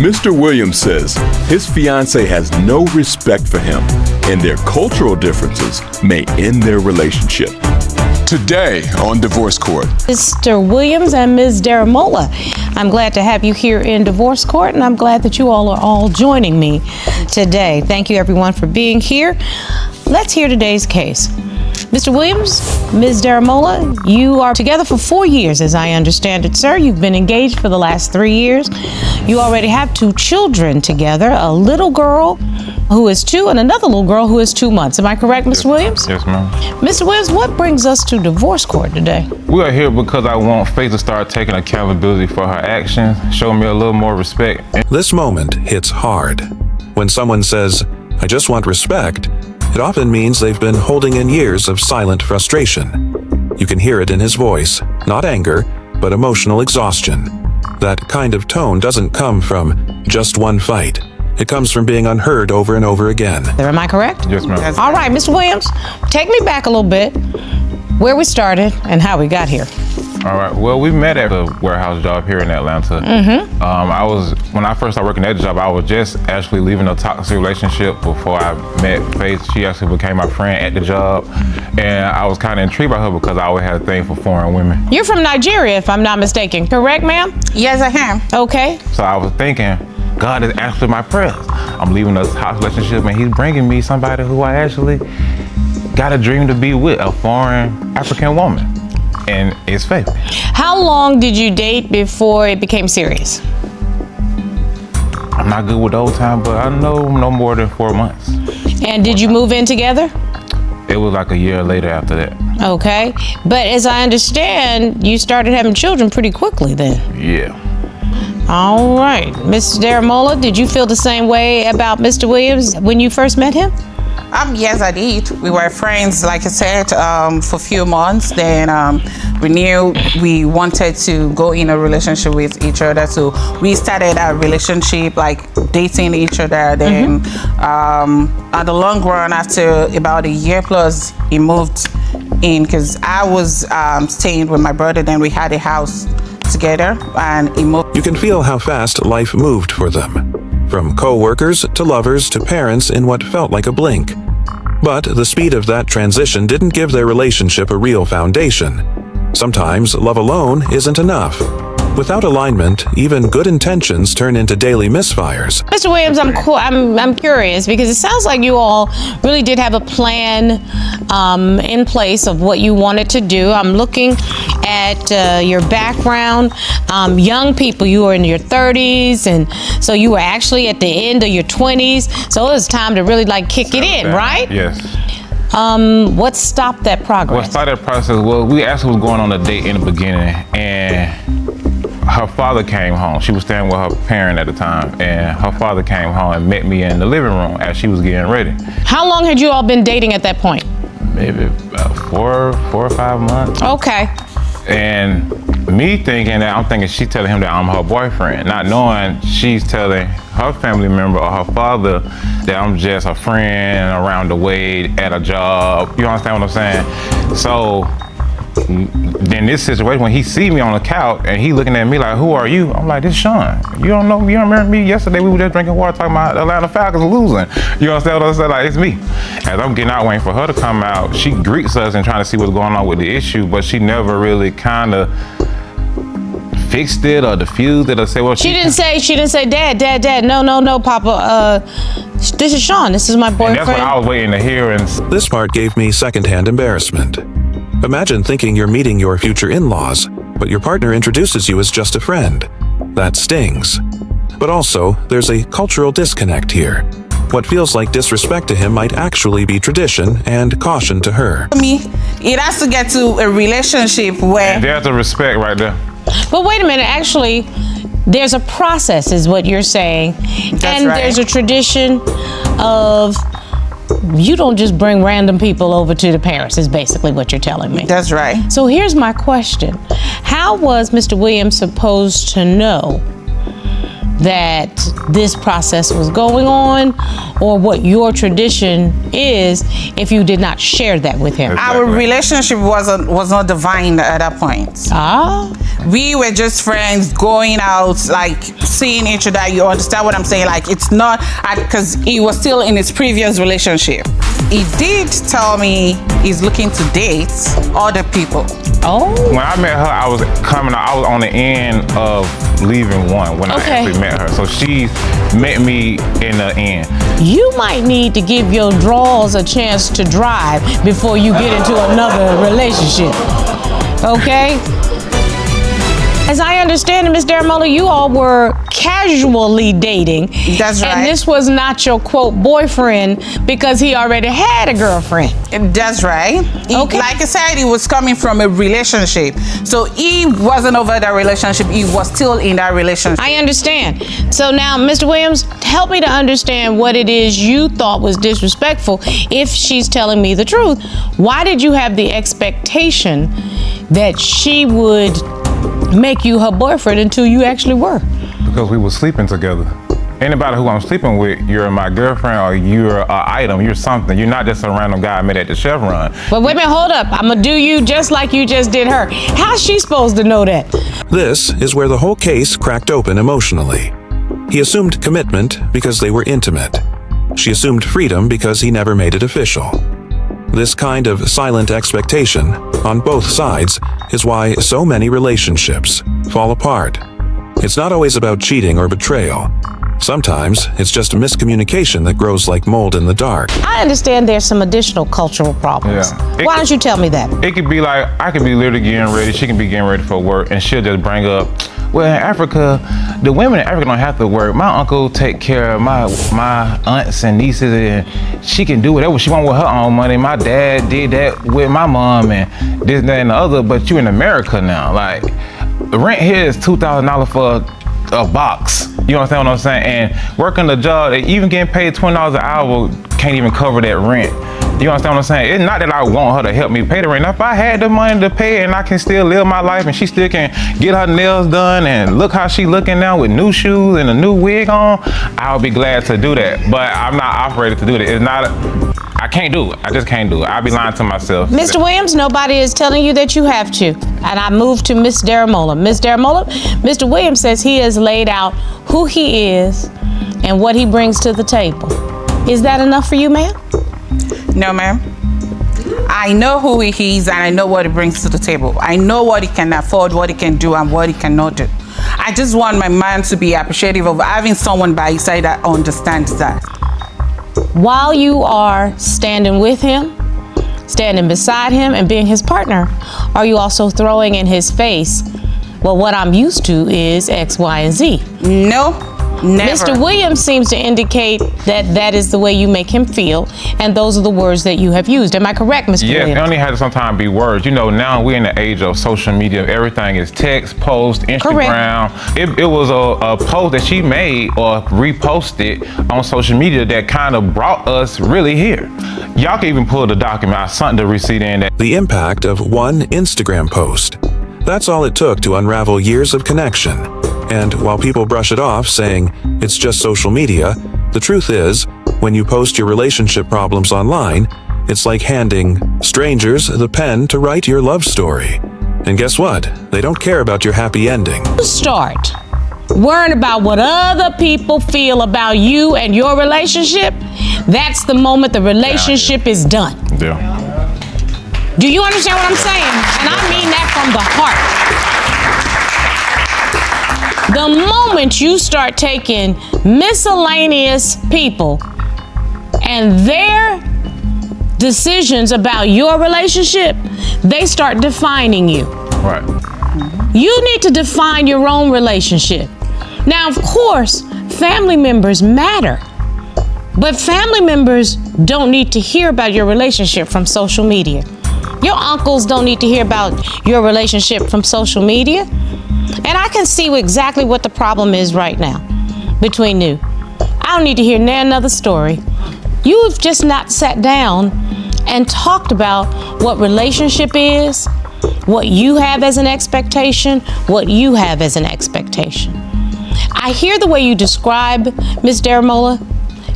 Mr. Williams says his fiancée has no respect for him, and their cultural differences may end their relationship. Today on Divorce Court. Mr. Williams and Ms. Daramola, I'm glad to have you here in Divorce Court, and I'm glad that you all are all joining me today. Thank you, everyone, for being here. Let's hear today's case. Mr. Williams, Ms. Daramola, you are together for 4 years, as I understand it, sir. You've been engaged for the last 3 years. You already have 2 children together, a little girl who is 2 and another little girl who is 2 months. Am I correct, Mr. Williams? Yes, ma'am. Mr. Williams, what brings us to divorce court today? We are here because I want Faith to start taking accountability for her actions, show me a little more respect. This moment hits hard. When someone says, "I just want respect," it often means they've been holding in years of silent frustration. You can hear it in his voice, not anger, but emotional exhaustion. That kind of tone doesn't come from just one fight. It comes from being unheard over and over again. Am I correct? Yes, ma'am. All right, Mr. Williams, take me back a little bit, where we started and how we got here. All right. Well, we met at a warehouse job here in Atlanta. When I first started working at the job, I was just actually leaving a toxic relationship before I met Faith. She actually became my friend at the job, and I was kind of intrigued by her because I always had a thing for foreign women. You're from Nigeria, if I'm not mistaken, correct, ma'am? Yes, I am. Okay. So I was thinking, God is answering my prayers. I'm leaving a toxic relationship, and He's bringing me somebody who I actually got a dream to be with, a foreign African woman. And it's Faith. How long did you date before it became serious? I'm not good with old time, but I know no more than 4 months. And did you move in together? It was like a year later after that. Okay. But as I understand, you started having children pretty quickly then. Yeah. All right. Mr. Daramola, did you feel the same way about Mr. Williams when you first met him? Yes, I did. We were friends, like I said, for a few months. Then we knew we wanted to go in a relationship with each other. So we started our relationship, like dating each other. Then at the long run, after about a year plus, he moved in because I was staying with my brother. Then we had a house together, and he moved. You can feel how fast life moved for them. From co-workers to lovers to parents in what felt like a blink. But the speed of that transition didn't give their relationship a real foundation. Sometimes love alone isn't enough. Without alignment, even good intentions turn into daily misfires. Mr. Williams, I'm curious because it sounds like you all really did have a plan in place of what you wanted to do. I'm looking at your background. Young people, you were in your 30s, and so you were actually at the end of your 20s. So it was time to really like kick it in, right? Yes. What stopped that progress? What started the process? Well, we actually was going on a date in the beginning, and her father came home. She was staying with her parent at the time, and her father came home and met me in the living room as she was getting ready. How long had you all been dating at that point? Maybe about four or 5 months. Okay. And me thinking that, I'm thinking she's telling him that I'm her boyfriend, not knowing she's telling her family member or her father that I'm just a friend around the way at a job. You understand what I'm saying? So then this situation, when he see me on the couch and he looking at me like, "Who are you?" I'm like, "This Sean. You don't know? You don't remember me? Yesterday we were just drinking water talking about Atlanta Falcons losing." You understand what I'm saying? Like, it's me. As I'm getting out waiting for her to come out, she greets us and trying to see what's going on with the issue, but she never really kind of fixed it or diffused it or say, "Well, she didn't say, Dad, no, Papa, this is Sean, this is my boyfriend." And that's what I was waiting to hear. And This part gave me secondhand embarrassment. Imagine thinking you're meeting your future in-laws, but your partner introduces you as just a friend. That stings. But also, there's a cultural disconnect here. What feels like disrespect to him might actually be tradition and caution to her. It has to get to a relationship where there's a respect right there. But wait a minute, actually, there's a process is what you're saying. That's right. There's a tradition of you don't just bring random people over to the parents, is basically what you're telling me. That's right. So here's my question. How was Mr. Williams supposed to know that this process was going on, or what your tradition is if you did not share that with him? Our relationship was not divine at that point. We were just friends going out, like seeing each other. You understand what I'm saying? Like, it's not, because he was still in his previous relationship. He did tell me he's looking to date other people. When I met her, I was on the end of leaving one when I actually met her. So she met me in the end. You might need to give your draws a chance to drive before you get into another relationship. Okay? As I understand it, Ms. Daramola, you all were casually dating. That's right. And this was not your, quote, boyfriend because he already had a girlfriend. That's right. Okay. Like I said, he was coming from a relationship. So he wasn't over that relationship. He was still in that relationship. I understand. So now, Mr. Williams, help me to understand what it is you thought was disrespectful if she's telling me the truth. Why did you have the expectation that she would make you her boyfriend until you actually were? Because we were sleeping together. Anybody who I'm sleeping with, you're my girlfriend or you're an item, you're something. You're not just a random guy I met at the Chevron. But wait a minute, hold up. I'm gonna do you just like you just did her. How's she supposed to know that? This is where the whole case cracked open emotionally. He assumed commitment because they were intimate. She assumed freedom because he never made it official. This kind of silent expectation on both sides is why so many relationships fall apart. It's not always about cheating or betrayal. Sometimes it's just a miscommunication that grows like mold in the dark. I understand there's some additional cultural problems. Yeah. Why don't you tell me that? It could be like, I could be literally getting ready, she can be getting ready for work, and she'll just bring up, well, in Africa, the women in Africa don't have to work. My uncle take care of my aunts and nieces, and she can do whatever she want with her own money. My dad did that with my mom, and this, that, and the other, but you in America now. Like, the rent here is $2,000 for a box. You understand what I'm saying? And working the job, even getting paid $20 an hour can't even cover that rent. You understand what I'm saying? It's not that I want her to help me pay the rent. If I had the money to pay it and I can still live my life and she still can get her nails done and look how she looking now with new shoes and a new wig on, I'll be glad to do that. But I'm not operated to do that. It's not, I can't do it. I just can't do it. I'll be lying to myself. Mr. Williams, nobody is telling you that you have to. And I move to Ms. Daramola. Ms. Daramola, Mr. Williams says he has laid out who he is and what he brings to the table. Is that enough for you, ma'am? No, ma'am. I know who he is and I know what he brings to the table. I know what he can afford, what he can do, and what he cannot do. I just want my man to be appreciative of having someone by his side that understands that. While you are standing with him, standing beside him, and being his partner, are you also throwing in his face, well, what I'm used to is X, Y, and Z? No. Never. Mr. Williams seems to indicate that that is the way you make him feel, and those are the words that you have used. Am I correct, Mr. Williams? Yeah, it only had to sometimes be words. You know, now we're in the age of social media. Everything is text, post, Instagram. It was a post that she made or reposted on social media that kind of brought us really here. Y'all can even pull the document. I sent the receipt in that. The impact of one Instagram post. That's all it took to unravel years of connection. And while people brush it off saying it's just social media, the truth is, when you post your relationship problems online, it's like handing strangers the pen to write your love story. And guess what? They don't care about your happy ending. Start worrying about what other people feel about you and your relationship. That's the moment the relationship is done. Yeah. Do you understand what I'm saying? And I mean that from the heart. The moment you start taking miscellaneous people and their decisions about your relationship, they start defining you. Right. You need to define your own relationship. Now, of course, family members matter, but family members don't need to hear about your relationship from social media. Your uncles don't need to hear about your relationship from social media. And I can see exactly what the problem is right now between you. I don't need to hear another story. You've just not sat down and talked about what relationship is, what you have as an expectation, what you have as an expectation. I hear the way you describe Ms. Daramola.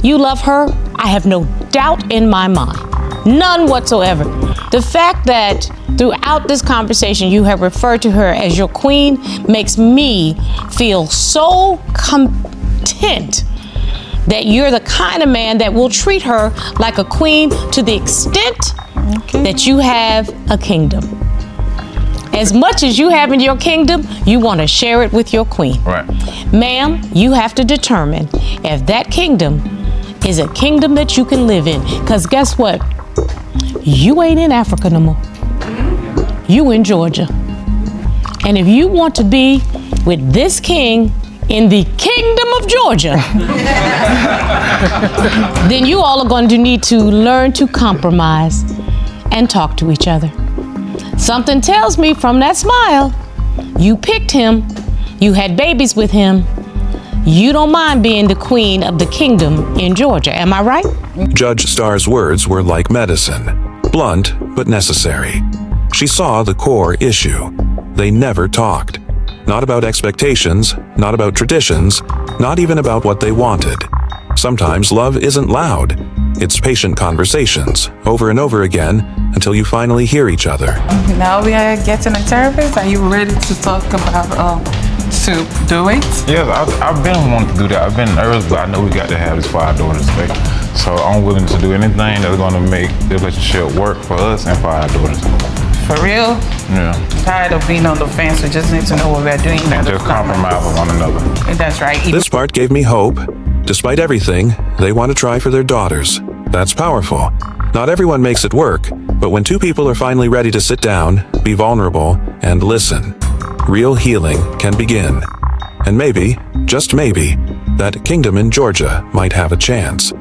You love her. I have no doubt in my mind. None whatsoever. The fact that throughout this conversation you have referred to her as your queen makes me feel so content that you're the kind of man that will treat her like a queen to the extent that you have a kingdom. As much as you have in your kingdom, you want to share it with your queen. Right. Ma'am, you have to determine if that kingdom is a kingdom that you can live in. Because guess what? You ain't in Africa no more. You in Georgia. And if you want to be with this king in the kingdom of Georgia, then you all are going to need to learn to compromise and talk to each other. Something tells me from that smile, you picked him, you had babies with him, you don't mind being the queen of the kingdom in Georgia. Am I right? Judge Starr's words were like medicine, blunt but necessary. She saw the core issue. They never talked. Not about expectations, not about traditions, not even about what they wanted. Sometimes love isn't loud. It's patient conversations, over and over again, until you finally hear each other. Now we are getting a therapist. Are you ready to talk about to do it? Yes, I've been wanting to do that. I've been nervous, but I know we got to have this for our daughters' sake. So I'm willing to do anything that's going to make the relationship work for us and for our daughters. For real? Yeah. Tired of being on the fence. We just need to know what we're doing. And just compromise with one another. That's right. This part gave me hope. Despite everything, they want to try for their daughters. That's powerful. Not everyone makes it work, but when two people are finally ready to sit down, be vulnerable, and listen, real healing can begin. And maybe, just maybe, that kingdom in Georgia might have a chance.